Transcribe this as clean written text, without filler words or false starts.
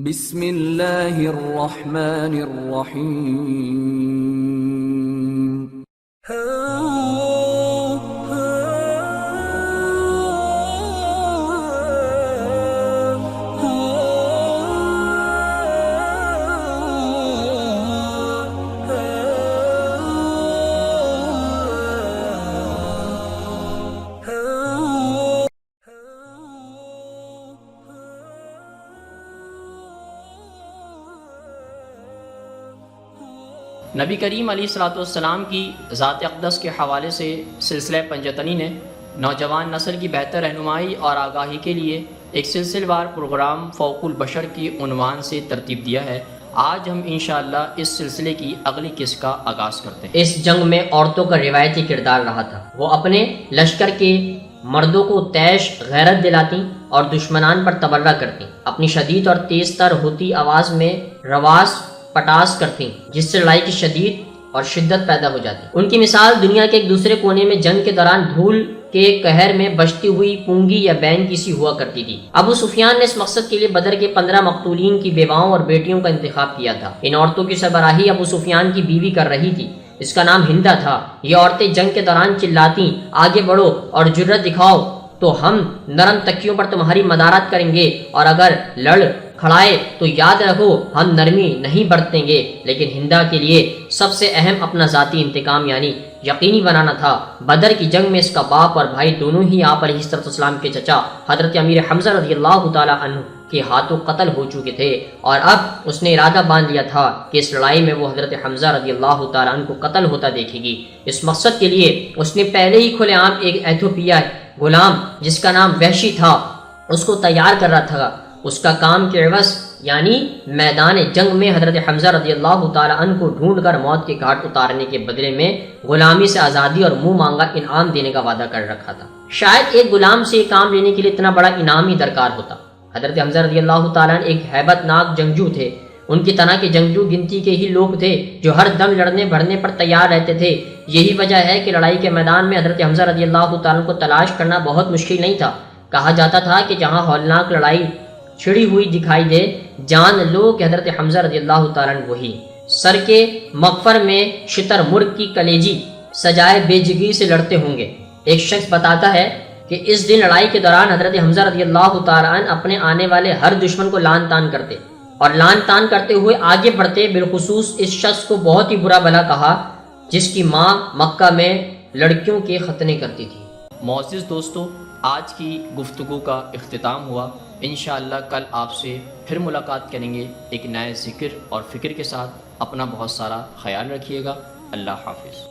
بسم اللہ الرحمن الرحیم۔ نبی کریم علیہ الصلوۃ والسلام کی ذات اقدس کے حوالے سے سلسلہ پنجتنی نے نوجوان نسل کی بہتر رہنمائی اور آگاہی کے لیے ایک سلسلہ وار پروگرام فوق البشر کی عنوان سے ترتیب دیا ہے۔ آج ہم انشاءاللہ اس سلسلے کی اگلی قسط کا آغاز کرتے ہیں۔ اس جنگ میں عورتوں کا روایتی کردار رہا تھا۔ وہ اپنے لشکر کے مردوں کو تیش غیرت دلاتی اور دشمنان پر تبرہ کرتی، اپنی شدید اور تیز تر ہوتی آواز میں رواس پٹاس کرتی جس سے لڑائی کی شدید اور شدت پیدا ہو جاتی۔ ان کی مثال دنیا کے ایک دوسرے کونے میں جنگ کے دوران دھول کے قہر میں بجتی ہوئی پونگی یا بین کی سی ہوا کرتی تھی۔ ابو سفیان نے اس مقصد کے لیے بدر کے 15 مقتولین کی بیواؤں اور بیٹیوں کا انتخاب کیا تھا۔ ان عورتوں کی سربراہی ابو سفیان کی بیوی کر رہی تھی، اس کا نام ہندا تھا۔ یہ عورتیں جنگ کے دوران چلاتی، آگے بڑھو اور جرأت دکھاؤ تو ہم نرم تکیوں پر تمہاری مدارات کریں گے، اور اگر لڑ کھڑائے تو یاد رکھو ہم نرمی نہیں برتیں گے۔ لیکن ہندا کے لیے سب سے اہم اپنا ذاتی انتقام یعنی یقینی بنانا تھا۔ بدر کی جنگ میں اس کا باپ اور بھائی دونوں ہی آپ علیہ السلام کے چچا حضرت امیر حمزہ رضی اللہ تعالی عنہ کے ہاتھوں قتل ہو چکے تھے، اور اب اس نے ارادہ باندھ لیا تھا کہ اس لڑائی میں وہ حضرت حمزہ رضی اللہ تعالی عنہ کو قتل ہوتا دیکھے گی۔ اس مقصد کے لیے اس نے پہلے ہی کھلے عام ایک ایتھوپیا غلام جس کا نام وحشی تھا اس کو تیار کر رہا تھا۔ اس کا کام کے عوض یعنی میدان جنگ میں حضرت حمزہ رضی اللہ تعالی عنہ کو ڈھونڈ کر موت کے گھاٹ اتارنے کے بدلے میں غلامی سے آزادی اور منہ مانگا انعام دینے کا وعدہ کر رکھا تھا۔ شاید ایک غلام سے کام لینے کے لیے اتنا بڑا انعام ہی درکار ہوتا۔ حضرت حمزہ رضی اللہ تعالی عنہ ایک ہیبت ناک جنگجو تھے۔ ان کی طرح کے جنگجو گنتی کے ہی لوگ تھے جو ہر دم لڑنے بھڑنے پر تیار رہتے تھے۔ یہی وجہ ہے کہ لڑائی کے میدان میں حضرت حمزہ رضی اللہ تعالی عنہ کو تلاش کرنا بہت مشکل نہیں تھا۔ کہا جاتا تھا کہ جہاں ہولناک لڑائی چھڑی ہوئی دکھائی دے جان لو کہ حضرت حمزہ رضی اللہ تعالیٰ عنہ وہی۔ سر کے مغفر میں شتر مرغ کی کلیجی سجائے بے جگی سے لڑتے ہوں گے۔ ایک شخص بتاتا ہے کہ اس دن لڑائی کے دوران حضرت حمزہ رضی اللہ تعالیٰ عنہ اپنے آنے والے ہر دشمن کو لان تان کرتے اور لان تان کرتے ہوئے آگے بڑھتے۔ بالخصوص اس شخص کو بہت ہی برا بھلا کہا جس کی ماں مکہ میں لڑکیوں کے ختنے کرتی تھی۔ معزز دوستو، آج کی گفتگو کا اختتام ہوا۔ انشاءاللہ کل آپ سے پھر ملاقات کریں گے ایک نئے ذکر اور فکر کے ساتھ۔ اپنا بہت سارا خیال رکھیے گا۔ اللہ حافظ۔